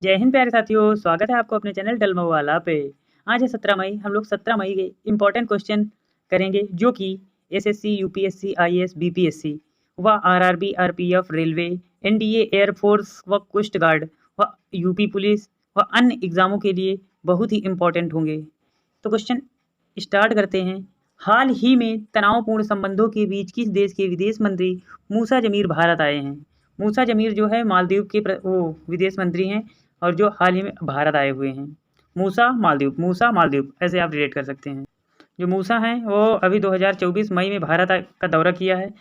जय हिंद प्यारे साथियों, स्वागत है आपको अपने चैनल डलमवाला पे। आज है 17 मई। हम लोग 17 मई के इम्पोर्टेंट क्वेश्चन करेंगे जो कि एसएससी, यूपीएससी, आईएएस, बीपीएससी व RRB, RPF, railway, NDA, air force व कोस्ट गार्ड व यूपी पुलिस व अन्य एग्जामों के लिए बहुत ही इम्पोर्टेंट होंगे। तो क्वेश्चन स्टार्ट करते हैं। हाल ही में तनावपूर्ण संबंधों के बीच किस देश के विदेश मंत्री मूसा जमीर भारत आए हैं? मूसा जमीर जो है मालदीव के वो विदेश मंत्री हैं और जो हाल ही में भारत आए हुए हैं। मूसा मालदीव ऐसे आप रिलेट कर सकते हैं। जो मूसा हैं वो अभी 2024 मई में भारत का दौरा किया है।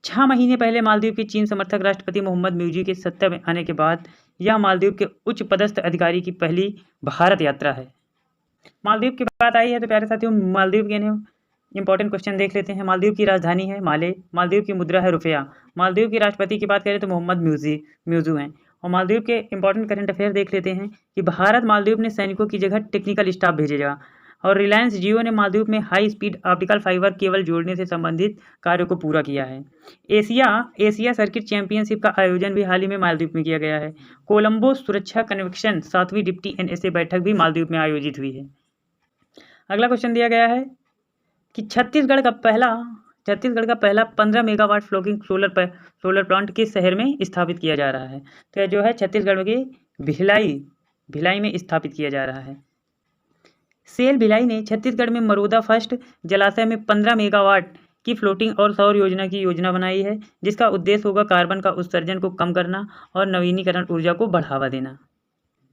6 महीने पहले मालदीव के चीन समर्थक राष्ट्रपति मोहम्मद म्यूजी के सत्ता में आने के बाद यह मालदीव के उच्च पदस्थ अधिकारी की पहली भारत यात्रा है। मालदीव की बात आई है तो प्यारे साथियों, मालदीव के इंपॉर्टेंट क्वेश्चन देख लेते हैं। मालदीव की राजधानी है माले। मालदीव की मुद्रा है रुपया। मालदीव के राष्ट्रपति की बात करें तो मोहम्मद म्यूजू हैं। और मालदीव के इंपॉर्टेंट करंट अफेयर देख लेते हैं कि भारत मालदीव ने सैनिकों की जगह टेक्निकल स्टाफ भेजेगा और रिलायंस जियो ने मालदीव में high speed optical fibre cable जोड़ने से संबंधित कार्यों को पूरा किया है। एशिया सर्किट चैंपियनशिप का आयोजन भी हाल ही में मालदीव में किया गया है। कोलंबो सुरक्षा कन्वेंशन 7वीं डिप्टी एनएसए बैठक भी मालदीव में आयोजित हुई है। अगला क्वेश्चन दिया गया है कि छत्तीसगढ़ का पहला 15 मेगावाट फ्लोटिंग सोलर प्लांट किस शहर में स्थापित किया जा रहा है? तो जो है छत्तीसगढ़ के भिलाई में स्थापित किया जा रहा है। सेल भिलाई ने छत्तीसगढ़ में मरोदा फर्स्ट जलाशय में 15 मेगावाट की फ्लोटिंग और सौर योजना की योजना बनाई है, जिसका उद्देश्य होगा कार्बन का उत्सर्जन को कम करना और नवीनीकरण ऊर्जा को बढ़ावा देना।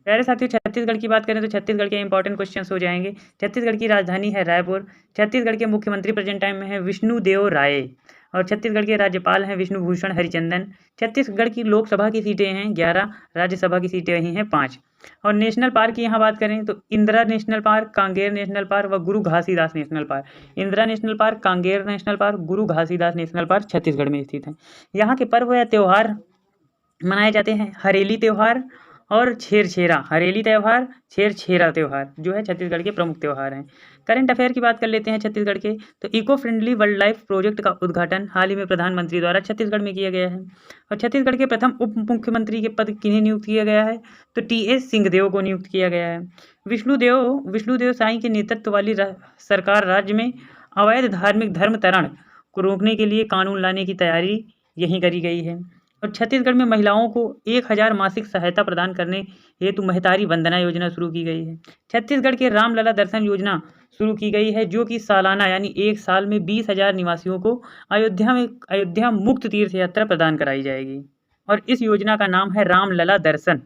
प्यारे साथियों, छत्तीसगढ़ की बात करें तो छत्तीसगढ़ के इंपॉर्टेंट क्वेश्चंस हो जाएंगे। छत्तीसगढ़ की राजधानी है रायपुर। छत्तीसगढ़ के मुख्यमंत्री प्रेजेंट टाइम में है विष्णुदेव राय और छत्तीसगढ़ के राज्यपाल हैं विष्णुभूषण हरिचंदन। छत्तीसगढ़ की लोकसभा की सीटें हैं 11, राज्यसभा की सीटें ही हैं 5। और नेशनल पार्क की यहाँ बात करें तो Indira national park, Kanger national park व गुरु Ghasidas national park. Indira national park, Kanger national park, गुरु घासीदास नेशनल पार्क छत्तीसगढ़ में स्थित है। यहाँ के पर्व या त्यौहार मनाए जाते हैं हरेली त्यौहार और छेरछेरा। हरेली त्यौहार, छेरछेरा त्यौहार जो है छत्तीसगढ़ के प्रमुख त्यौहार हैं। करंट अफेयर की बात कर लेते हैं छत्तीसगढ़ के तो eco friendly wildlife project का उद्घाटन हाल ही में प्रधानमंत्री द्वारा छत्तीसगढ़ में किया गया है। और छत्तीसगढ़ के प्रथम उप मुख्यमंत्री के पद किन्हें नियुक्त किया गया है? तो टीएस सिंहदेव को नियुक्त किया गया है। विष्णुदेव साई के नेतृत्व वाली सरकार राज्य में अवैध धार्मिक धर्मांतरण को रोकने के लिए कानून लाने की तैयारी यहीं करी गई है। और छत्तीसगढ़ में महिलाओं को 1000 मासिक सहायता प्रदान करने हेतु महतारी वंदना योजना शुरू की गई है। छत्तीसगढ़ के रामलला दर्शन योजना शुरू की गई है जो कि सालाना यानी 1 साल में 20,000 निवासियों को अयोध्या मुक्त तीर्थ यात्रा प्रदान कराई जाएगी और इस योजना का नाम है रामलला दर्शन।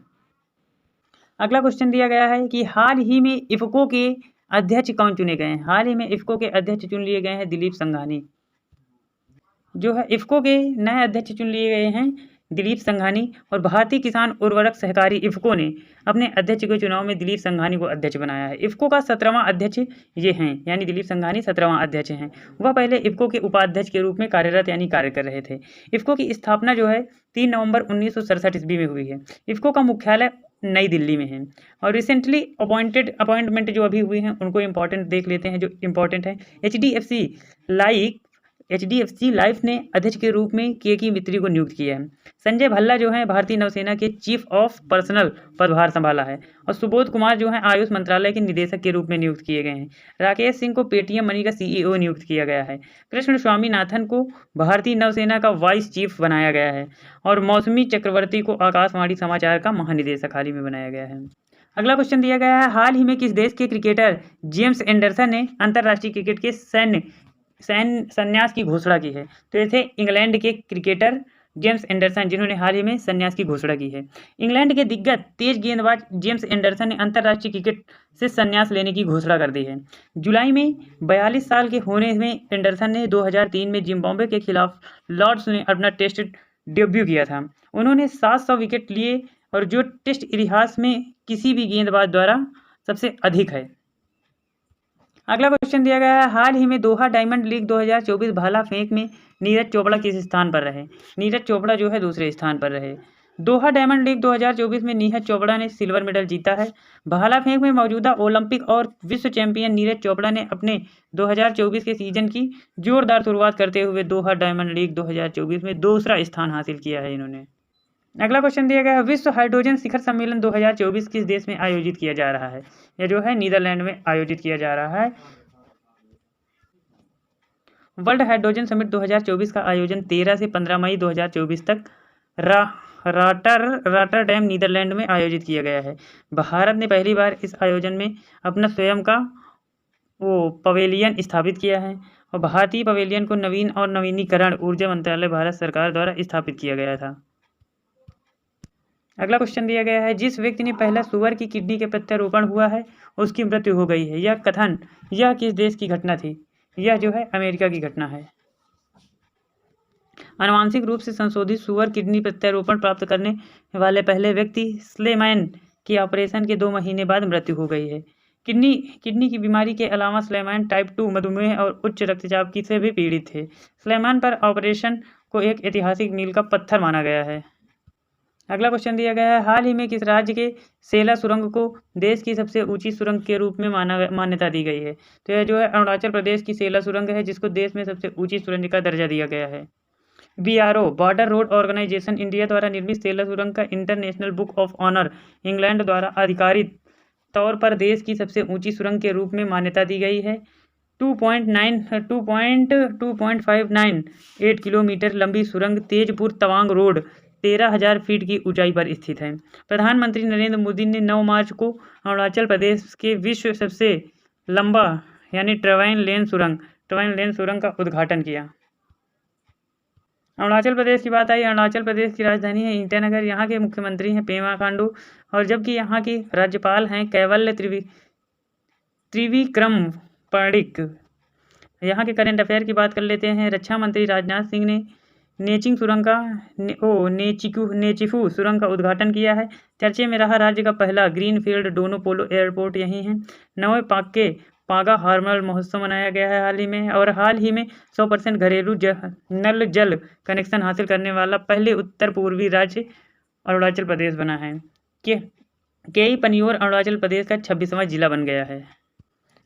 अगला क्वेश्चन दिया गया है कि हाल ही में इफको के अध्यक्ष कौन चुने गए हैं? हाल ही में इफको के अध्यक्ष चुन लिए गए हैं दिलीप संघानी। जो है इफको के नए अध्यक्ष चुन लिए गए हैं दिलीप संघानी और भारतीय किसान उर्वरक सहकारी इफको ने अपने अध्यक्ष के चुनाव में दिलीप संघानी को अध्यक्ष बनाया है। इफको का 17वां अध्यक्ष ये हैं यानी दिलीप संघानी 17वां अध्यक्ष हैं। वह पहले इफको के उपाध्यक्ष के रूप में कार्यरत यानी कार्य कर रहे थे। इफको की स्थापना जो है 3 नवंबर 1967 ईस्वी में हुई है। इफको का मुख्यालय नई दिल्ली में है और रिसेंटली अपॉइंटमेंट जो अभी हुई हैं उनको इंपॉर्टेंट देख लेते हैं जो इंपॉर्टेंट है। एचडीएफसी लाइफ ने अध्यक्ष के रूप में केकी मित्री को नियुक्त किया है। संजय भल्ला जो है भारतीय नौसेना के चीफ ऑफ पर्सनल पदभार संभाला है और सुबोध कुमार जो है आयुष मंत्रालय के निदेशक के रूप में नियुक्त किए गए हैं। राकेश सिंह को पेटीएम मनी का सीईओ नियुक्त किया गया है। कृष्ण स्वामीनाथन को भारतीय नौसेना का वाइस चीफ बनाया गया है और मौसमी चक्रवर्ती को आकाशवाणी समाचार का महानिदेशक हाल ही में बनाया गया है। अगला क्वेश्चन दिया गया है हाल ही में किस देश के क्रिकेटर जेम्स एंडरसन ने अंतर्राष्ट्रीय क्रिकेट के संन्यास की घोषणा की है? तो ये थे इंग्लैंड के क्रिकेटर जेम्स एंडरसन जिन्होंने हाल ही में संन्यास की घोषणा की है। इंग्लैंड के दिग्गज तेज गेंदबाज जेम्स एंडरसन ने अंतर्राष्ट्रीय क्रिकेट से संन्यास लेने की घोषणा कर दी है। जुलाई में 42 साल के होने में एंडरसन ने 2003 में जिम्बाब्वे के खिलाफ लॉर्ड्स में अपना टेस्ट डेब्यू किया था। उन्होंने 700 विकेट लिए और जो टेस्ट इतिहास में किसी भी गेंदबाज द्वारा सबसे अधिक है। अगला क्वेश्चन दिया गया है हाल ही में दोहा डायमंड लीग 2024 भाला फेंक में नीरज चोपड़ा किस स्थान पर रहे? नीरज चोपड़ा जो है दूसरे स्थान पर रहे। दोहा डायमंड लीग 2024 में नीरज चोपड़ा ने सिल्वर मेडल जीता है। भाला फेंक में मौजूदा ओलंपिक और विश्व चैंपियन नीरज चोपड़ा ने अपने 2024 के सीजन की जोरदार शुरुआत करते हुए दोहा डायमंड लीग 2024 में दूसरा स्थान हासिल किया है इन्होंने। अगला क्वेश्चन दिया गया है, विश्व हाइड्रोजन शिखर सम्मेलन 2024 किस देश में आयोजित किया जा रहा है? यह जो है नीदरलैंड में आयोजित किया जा रहा है। वर्ल्ड हाइड्रोजन समिट 2024 का आयोजन 13 से 15 मई 2024 तक रॉटरडैम नीदरलैंड में आयोजित किया गया है। भारत ने पहली बार इस आयोजन में अपना स्वयं का पवेलियन स्थापित किया है और भारतीय पवेलियन को नवीन और नवीनीकरण ऊर्जा मंत्रालय भारत सरकार द्वारा स्थापित किया गया था। अगला क्वेश्चन दिया गया है, जिस व्यक्ति ने पहला सुअर की किडनी के प्रत्यारोपण हुआ है उसकी मृत्यु हो गई है। यह किस देश की घटना थी? यह जो है अमेरिका की घटना है। आनुवांशिक रूप से संशोधित सुअर किडनी प्रत्यारोपण प्राप्त करने वाले पहले व्यक्ति स्लेमैन की ऑपरेशन के 2 महीने बाद मृत्यु हो गई है। किडनी की बीमारी के अलावा स्लेमैन टाइप 2 मधुमेह और उच्च रक्तचाप की से भी पीड़ित थे। स्लेमैन पर ऑपरेशन को एक ऐतिहासिक मील का पत्थर माना गया है। अगला क्वेश्चन दिया गया है, हाल ही में किस राज्य के सेला सुरंग को देश की सबसे ऊंची सुरंग के रूप में मान्यता दी गई है? तो यह जो है अरुणाचल प्रदेश की सेला सुरंग है, जिसको देश में सबसे ऊंची सुरंग का दर्जा दिया गया है। BRO border road organisation India द्वारा निर्मित सेला सुरंग का international book of honour England द्वारा आधिकारिक तौर पर देश की सबसे ऊंची सुरंग के रूप में मान्यता दी गई है। 2.598 किलोमीटर लंबी सुरंग तेजपुर तवांग रोड 13,000 फीट की ऊंचाई पर स्थित है। प्रधानमंत्री नरेंद्र मोदी ने 9 मार्च को अरुणाचल प्रदेश के विश्व सबसे लंबा यानी ट्रवाइन लेन सुरंग का उद्घाटन किया। अरुणाचल प्रदेश की बात आई। अरुणाचल प्रदेश की राजधानी है ईटानगर। यहाँ के मुख्यमंत्री हैं पेमा खांडू और जबकि यहाँ की राज्यपाल हैं कैवल्य त्रिविक्रम पांडिक। यहाँ के करंट अफेयर की बात कर लेते हैं। रक्षा मंत्री राजनाथ सिंह ने नेचिफू सुरंग का उद्घाटन किया है। चर्चे में रहा राज्य का पहला ग्रीनफील्ड डोनो पोलो एयरपोर्ट यही है। नवे पाक के पागा हार्मल महोत्सव मनाया गया है हाल ही में 100% घरेलू नल जल कनेक्शन हासिल करने वाला पहले उत्तर पूर्वी राज्य अरुणाचल प्रदेश बना है। केई पनियोर अरुणाचल प्रदेश का 26वां जिला बन गया है।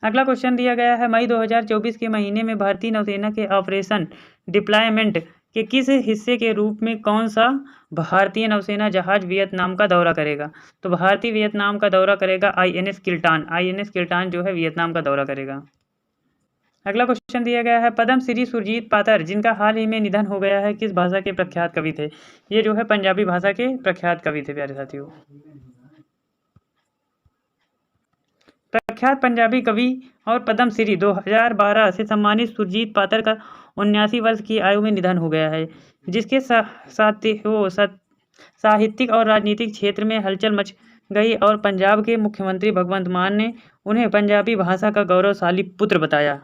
अगला क्वेश्चन दिया गया है, मई 2024 के महीने में भारतीय नौसेना के ऑपरेशन डिप्लॉयमेंट के किस हिस्से के रूप में कौन सा भारतीय नौसेना जहाज वियतनाम का दौरा करेगा? तो भारतीय वियतनाम का दौरा करेगा INS किल्टान जो है वियतनाम का दौरा करेगा। अगला क्वेश्चन दिया गया है, पद्म श्री सुरजीत पातर जिनका हाल ही में निधन हो गया है किस भाषा के प्रख्यात कवि थे? ये जो है पंजाबी भाषा के प्रख्यात कवि थे प्यारे साथियों। प्रख्यात पंजाबी कवि और पद्मश्री 2012 से सम्मानित सुरजीत पातर का 79 वर्ष की आयु में निधन हो गया है, जिसके साहित्यिक और राजनीतिक क्षेत्र में हलचल मच गई और पंजाब के मुख्यमंत्री भगवंत मान ने उन्हें पंजाबी भाषा का गौरवशाली पुत्र बताया।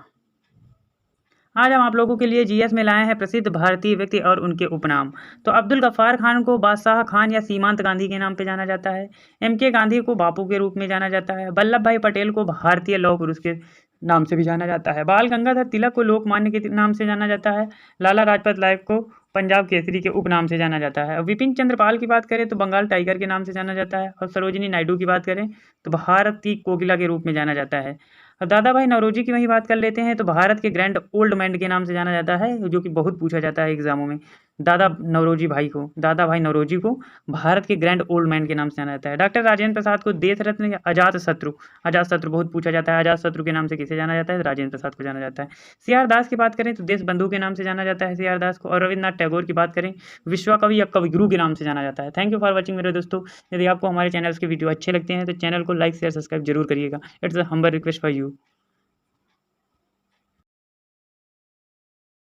आज हम आप लोगों के लिए GS में लाए हैं प्रसिद्ध भारतीय व्यक्ति और उनके उपनाम। तो अब्दुल गफ्फार खान को बादशाह खान या सीमांत गांधी के नाम पे जाना जाता है। MK गांधी को बापू के रूप में जाना जाता है। वल्लभ भाई पटेल को भारतीय लौह पुरुष के नाम से भी जाना जाता है। बाल गंगाधर तिलक को लोकमान्य के नाम से जाना जाता है। लाला लाजपत राय को पंजाब केसरी के उपनाम से जाना जाता है। विपिन चंद्र पाल की बात करें तो बंगाल टाइगर के नाम से जाना जाता है। और सरोजिनी नायडू की बात करें तो भारत की कोकिला के रूप में जाना जाता है। और दादा भाई नौरोजी की वही बात कर लेते हैं तो भारत के ग्रैंड ओल्ड मैन के नाम से जाना जाता है, जो कि बहुत पूछा जाता है एग्जामों में। दादा भाई नौरोजी को भारत के ग्रैंड ओल्ड मैन के नाम से जाना जाता है। डॉक्टर राजेंद्र प्रसाद को देश रत्न या अजात शत्रु बहुत पूछा जाता है। अजात शत्रु के नाम से किसे जाना जाता है? राजेंद्र प्रसाद को जाना जाता है। CR दास की बात करें तो देश बंधु के नाम से जाना जाता है CR दास को। और रविन्द्रनाथ टैगोर की बात करें विश्व कवि या कविगुरु के नाम से जाना जाता है। थैंक यू फॉर वॉचिंग मेरे दोस्तों। यदि आपको हमारे चैनल के वीडियो अच्छे लगते हैं तो चैनल को लाइक शेयर सब्सक्राइब जरूर करिएगा। It's a humble request for you.